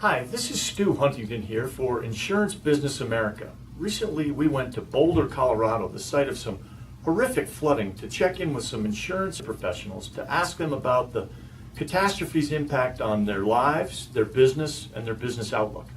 Hi, this is Stu Huntington here for Insurance Business America. Recently we went to Boulder, Colorado, the site of some horrific flooding, to check in with some insurance professionals to ask them about the catastrophe's impact on their lives, their business, and their business outlook.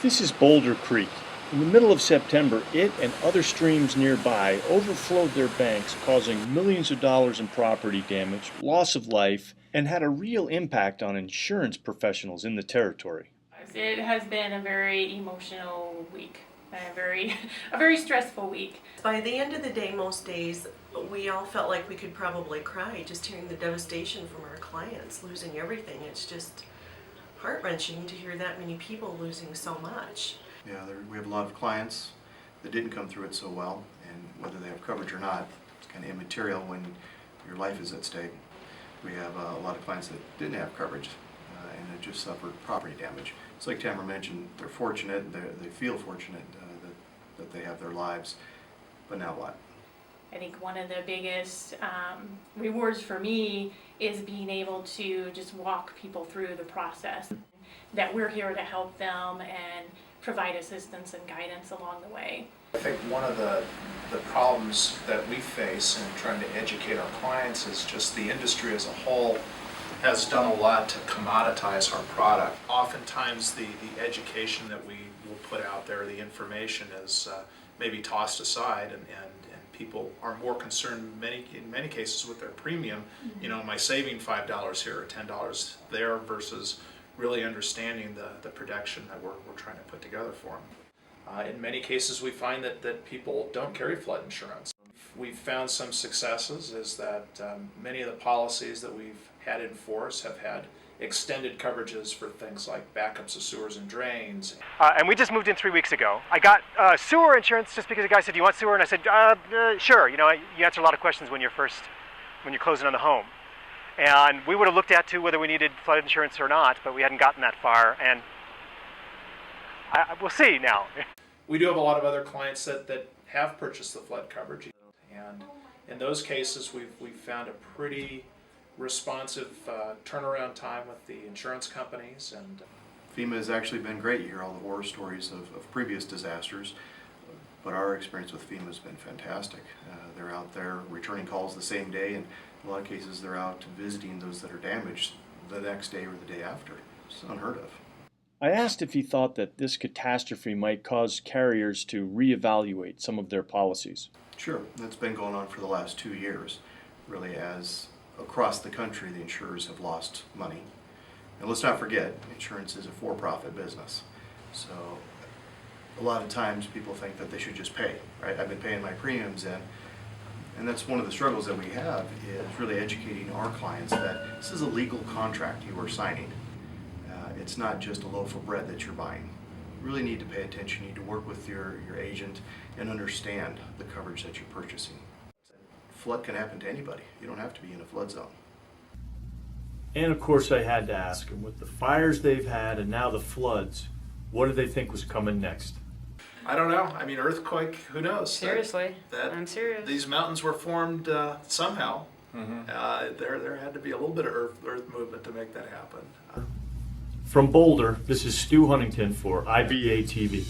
This is Boulder Creek. In the middle of September, it and other streams nearby overflowed their banks, causing millions of dollars in property damage, loss of life, and had a real impact on insurance professionals in the territory. It has been a very emotional week, a very stressful week. By the end of the day, most days, we all felt like we could probably cry just hearing the devastation from our clients, losing everything. It's just heart-wrenching to hear that many people losing so much. Yeah, we have a lot of clients that didn't come through it so well, and whether they have coverage or not, it's kind of immaterial when your life is at stake. We have a lot of clients that didn't have coverage and have just suffered property damage. It's like Tamara mentioned, they're fortunate, they feel fortunate that they have their lives, but now what? I think one of the biggest rewards for me is being able to just walk people through the process, that we're here to help them and provide assistance and guidance along the way. I think one of the problems that we face in trying to educate our clients is just the industry as a whole has done a lot to commoditize our product. Oftentimes the education that we will put out there, the information is maybe tossed aside, and people are more concerned in many cases with their premium. Mm-hmm. You know, am I saving $5 here or $10 there versus really understanding the protection that we're trying to put together for them. In many cases we find that people don't carry flood insurance. We've found some successes is that many of the policies that we've had in force have had extended coverages for things like backups of sewers and drains. And we just moved in 3 weeks ago. I got sewer insurance just because the guy said, "Do you want sewer?" And I said, "Sure." You know, you answer a lot of questions when you're closing on the home. And we would have looked at too whether we needed flood insurance or not, but we hadn't gotten that far, and we'll see now. We do have a lot of other clients that have purchased the flood coverage, and in those cases we've found a pretty responsive turnaround time with the insurance companies. And FEMA has actually been great. You hear all the horror stories of previous disasters, but our experience with FEMA has been fantastic. They're out there returning calls the same day, and in a lot of cases they're out visiting those that are damaged the next day or the day after. It's unheard of. I asked if he thought that this catastrophe might cause carriers to reevaluate some of their policies. Sure, that's been going on for the last 2 years, really, as across the country the insurers have lost money. And let's not forget, insurance is a for-profit business. So a lot of times people think that they should just pay, right? I've been paying my premiums in. And that's one of the struggles that we have, is really educating our clients that this is a legal contract you are signing. It's not just a loaf of bread that you're buying. You really need to pay attention. You need to work with your agent and understand the coverage that you're purchasing. Flood can happen to anybody. You don't have to be in a flood zone. And of course I had to ask him, with the fires they've had and now the floods, what do they think was coming next? I don't know. I mean, earthquake, who knows? Seriously, I'm serious. These mountains were formed somehow. Mm-hmm. There had to be a little bit of earth movement to make that happen. From Boulder, this is Stu Huntington for IBA TV.